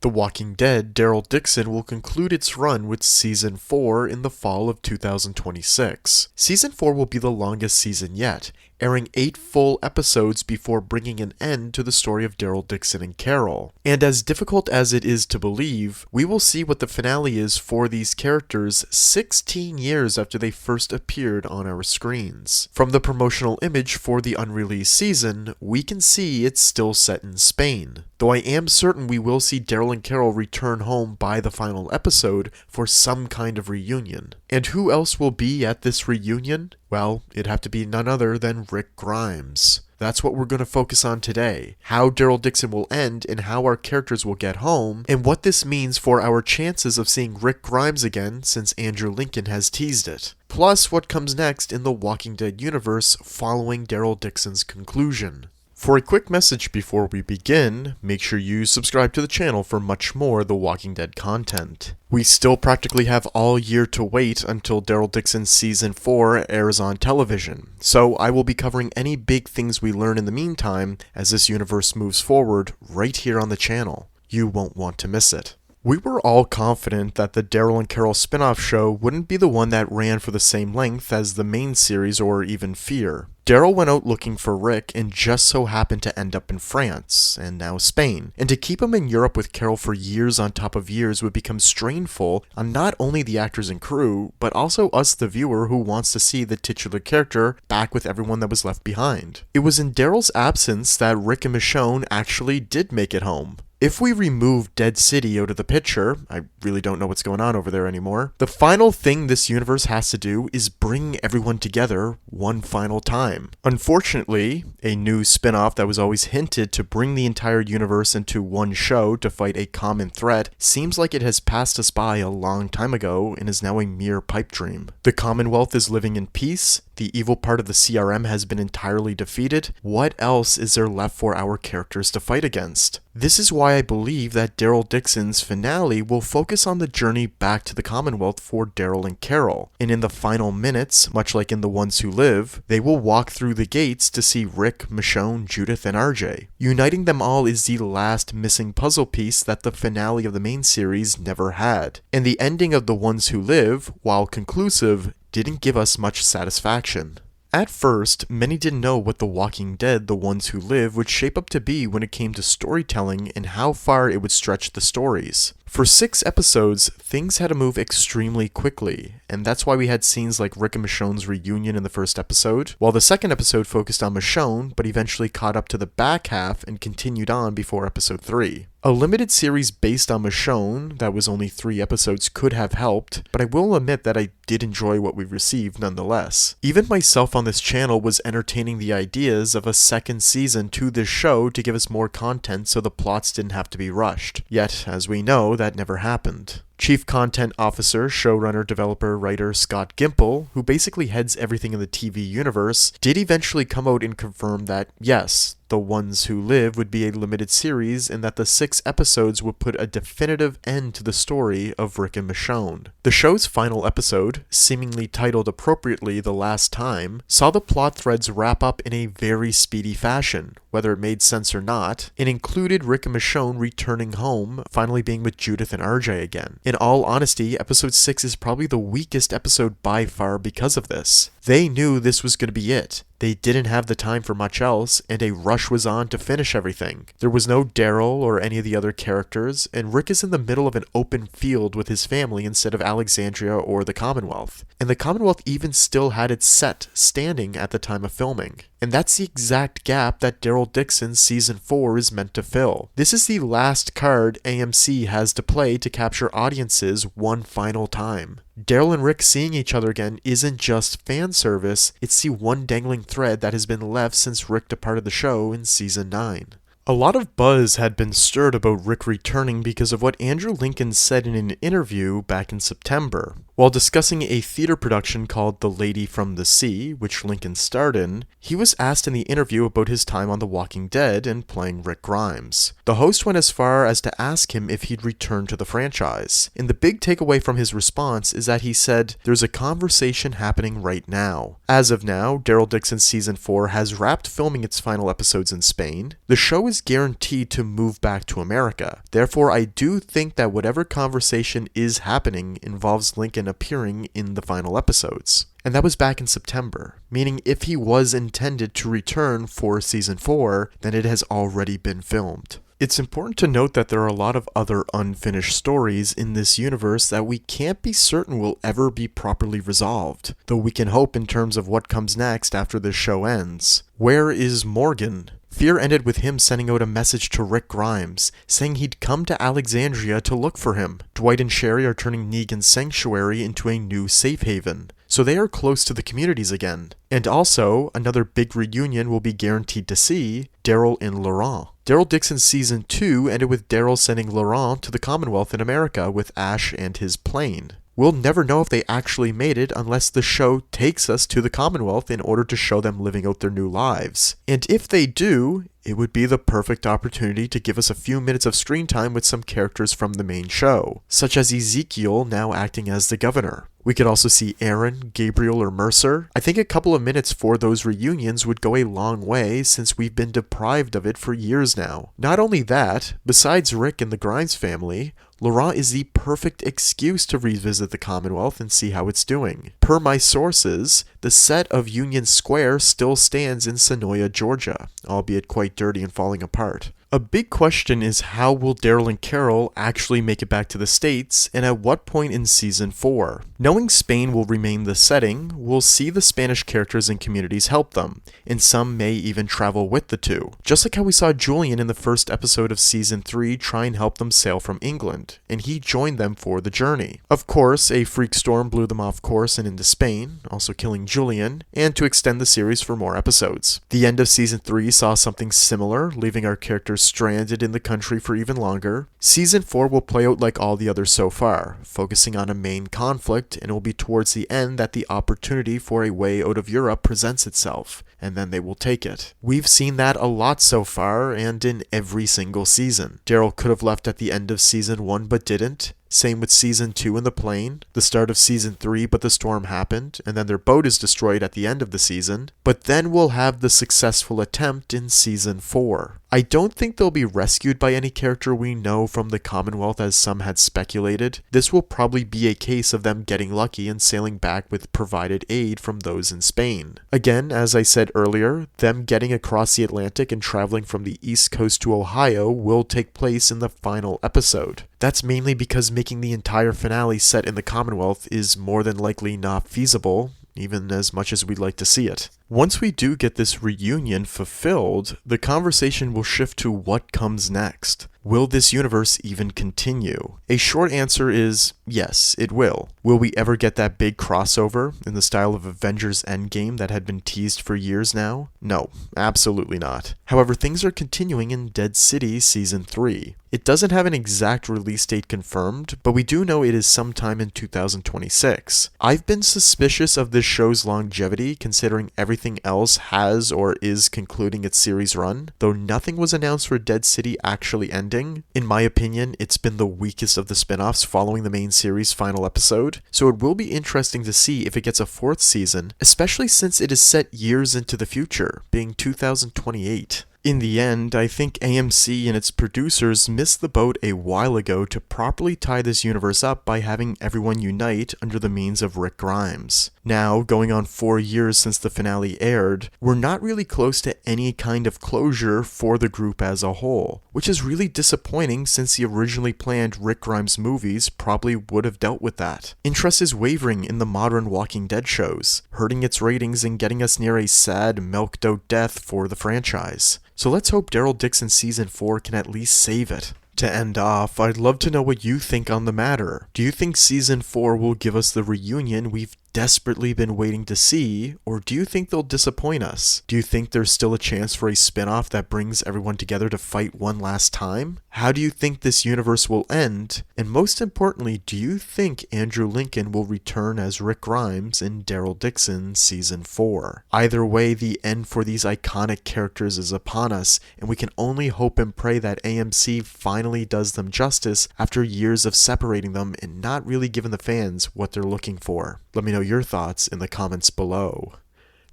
The Walking Dead Daryl Dixon will conclude its run with Season 4 in the fall of 2026. Season 4 will be the longest season yet, airing 8 full episodes before bringing an end to the story of Daryl Dixon and Carol. And as difficult as it is to believe, we will see what the finale is for these characters 16 years after they first appeared on our screens. From the promotional image for the unreleased season, we can see it's still set in Spain. Though I am certain we will see Daryl and Carol return home by the final episode for some kind of reunion. And who else will be at this reunion? Well, it'd have to be none other than Rick Grimes. That's what we're going to focus on today. How Daryl Dixon will end and how our characters will get home, and what this means for our chances of seeing Rick Grimes again since Andrew Lincoln has teased it. Plus, what comes next in the Walking Dead universe following Daryl Dixon's conclusion. For a quick message before we begin, make sure you subscribe to the channel for much more The Walking Dead content. We still practically have all year to wait until Daryl Dixon's Season 4 airs on television, so I will be covering any big things we learn in the meantime as this universe moves forward right here on the channel. You won't want to miss it. We were all confident that the Daryl and Carol spin-off show wouldn't be the one that ran for the same length as the main series or even Fear. Daryl went out looking for Rick and just so happened to end up in France, and now Spain. And to keep him in Europe with Carol for years on top of years would become strainful on not only the actors and crew, but also us the viewer who wants to see the titular character back with everyone that was left behind. It was in Daryl's absence that Rick and Michonne actually did make it home. If we remove Dead City out of the picture, I really don't know what's going on over there anymore, the final thing this universe has to do is bring everyone together one final time. Unfortunately, a new spin-off that was always hinted to bring the entire universe into one show to fight a common threat seems like it has passed us by a long time ago and is now a mere pipe dream. The Commonwealth is living in peace, the evil part of the CRM has been entirely defeated. What else is there left for our characters to fight against? This is why I believe that Daryl Dixon's finale will focus on the journey back to the Commonwealth for Daryl and Carol. And in the final minutes, much like in The Ones Who Live, they will walk through the gates to see Rick, Michonne, Judith, and RJ. Uniting them all is the last missing puzzle piece that the finale of the main series never had. And the ending of The Ones Who Live, while conclusive, didn't give us much satisfaction. At first, many didn't know what The Walking Dead, The Ones Who Live would shape up to be when it came to storytelling and how far it would stretch the stories. For 6 episodes, things had to move extremely quickly, and that's why we had scenes like Rick and Michonne's reunion in the first episode, while the second episode focused on Michonne, but eventually caught up to the back half and continued on before episode 3. A limited series based on Michonne, that was only 3 episodes, could have helped, but I will admit that I did enjoy what we received nonetheless. Even myself on this channel was entertaining the ideas of a second season to this show to give us more content so the plots didn't have to be rushed. Yet, as we know, that never happened. Chief Content Officer, showrunner, developer, writer Scott Gimple, who basically heads everything in the TV universe, did eventually come out and confirm that, yes, The Ones Who Live would be a limited series and that the 6 episodes would put a definitive end to the story of Rick and Michonne. The show's final episode, seemingly titled appropriately The Last Time, saw the plot threads wrap up in a very speedy fashion, whether it made sense or not, and included Rick and Michonne returning home, finally being with Judith and RJ again. In all honesty, episode 6 is probably the weakest episode by far because of this. They knew this was going to be it. They didn't have the time for much else, and a rush was on to finish everything. There was no Daryl or any of the other characters, and Rick is in the middle of an open field with his family instead of Alexandria or the Commonwealth. And the Commonwealth even still had its set standing at the time of filming. And that's the exact gap that Daryl Dixon's Season 4 is meant to fill. This is the last card AMC has to play to capture audiences one final time. Daryl and Rick seeing each other again isn't just fan service, it's the one dangling thread that has been left since Rick departed the show in Season 9. A lot of buzz had been stirred about Rick returning because of what Andrew Lincoln said in an interview back in September. While discussing a theater production called The Lady from the Sea, which Lincoln starred in, he was asked in the interview about his time on The Walking Dead and playing Rick Grimes. The host went as far as to ask him if he'd return to the franchise, and the big takeaway from his response is that he said, "There's a conversation happening right now." As of now, Daryl Dixon's Season 4 has wrapped filming its final episodes in Spain. The show is guaranteed to move back to America. Therefore, I do think that whatever conversation is happening involves Lincoln appearing in the final episodes. And that was back in September, meaning if he was intended to return for Season 4, then it has already been filmed. It's important to note that there are a lot of other unfinished stories in this universe that we can't be certain will ever be properly resolved, though we can hope in terms of what comes next after this show ends. Where is Morgan? Fear ended with him sending out a message to Rick Grimes, saying he'd come to Alexandria to look for him. Dwight and Sherry are turning Negan's sanctuary into a new safe haven, so they are close to the communities again. And also, another big reunion we'll be guaranteed to see, Daryl and Laurent. Daryl Dixon's Season 2 ended with Daryl sending Laurent to the Commonwealth in America with Ash and his plane. We'll never know if they actually made it unless the show takes us to the Commonwealth in order to show them living out their new lives. And if they do, it would be the perfect opportunity to give us a few minutes of screen time with some characters from the main show, such as Ezekiel now acting as the governor. We could also see Aaron, Gabriel, or Mercer. I think a couple of minutes for those reunions would go a long way since we've been deprived of it for years now. Not only that, besides Rick and the Grimes family, Laurent is the perfect excuse to revisit the Commonwealth and see how it's doing. Per my sources, the set of Union Square still stands in Sonoya, Georgia, albeit quite dirty and falling apart. A big question is how will Daryl and Carol actually make it back to the States, and at what point in Season 4? Knowing Spain will remain the setting, we'll see the Spanish characters and communities help them, and some may even travel with the two. Just like how we saw Julian in the first episode of Season 3 try and help them sail from England, and he joined them for the journey. Of course, a freak storm blew them off course and into Spain, also killing Julian, and to extend the series for more episodes. The end of Season 3 saw something similar, leaving our characters stranded in the country for even longer. Season 4 will play out like all the others so far, focusing on a main conflict, and it will be towards the end that the opportunity for a way out of Europe presents itself, and then they will take it. We've seen that a lot so far, and in every single season. Daryl could have left at the end of Season 1 but didn't. Same with Season 2 in the plane, the start of Season 3 but the storm happened, and then their boat is destroyed at the end of the season. But then we'll have the successful attempt in Season 4. I don't think they'll be rescued by any character we know from the Commonwealth as some had speculated. This will probably be a case of them getting lucky and sailing back with provided aid from those in Spain. Again, as I said earlier, them getting across the Atlantic and traveling from the East Coast to Ohio will take place in the final episode. That's mainly because making the entire finale set in the Commonwealth is more than likely not feasible, even as much as we'd like to see it. Once we do get this reunion fulfilled, the conversation will shift to what comes next. Will this universe even continue? A short answer is yes, it will. Will we ever get that big crossover in the style of Avengers Endgame that had been teased for years now? No, absolutely not. However, things are continuing in Dead City Season 3. It doesn't have an exact release date confirmed, but we do know it is sometime in 2026. I've been suspicious of this show's longevity considering everything else has or is concluding its series run, though nothing was announced for Dead City actually ending. In my opinion, it's been the weakest of the spin-offs following the main series' final episode, so it will be interesting to see if it gets a fourth season, especially since it is set years into the future, being 2028. In the end, I think AMC and its producers missed the boat a while ago to properly tie this universe up by having everyone unite under the means of Rick Grimes. Now, going on 4 years since the finale aired, we're not really close to any kind of closure for the group as a whole, which is really disappointing since the originally planned Rick Grimes movies probably would have dealt with that. Interest is wavering in the modern Walking Dead shows, hurting its ratings and getting us near a sad, milk-toast death for the franchise. So let's hope Daryl Dixon Season 4 can at least save it. To end off, I'd love to know what you think on the matter. Do you think Season 4 will give us the reunion we've desperately been waiting to see, or do you think they'll disappoint us? Do you think there's still a chance for a spin-off that brings everyone together to fight one last time? How do you think this universe will end? And most importantly, do you think Andrew Lincoln will return as Rick Grimes in Daryl Dixon Season 4? Either way, the end for these iconic characters is upon us, and we can only hope and pray that AMC finally does them justice after years of separating them and not really giving the fans what they're looking for. Let me know your thoughts in the comments below.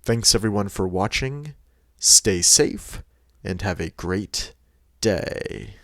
Thanks everyone for watching, stay safe, and have a great day.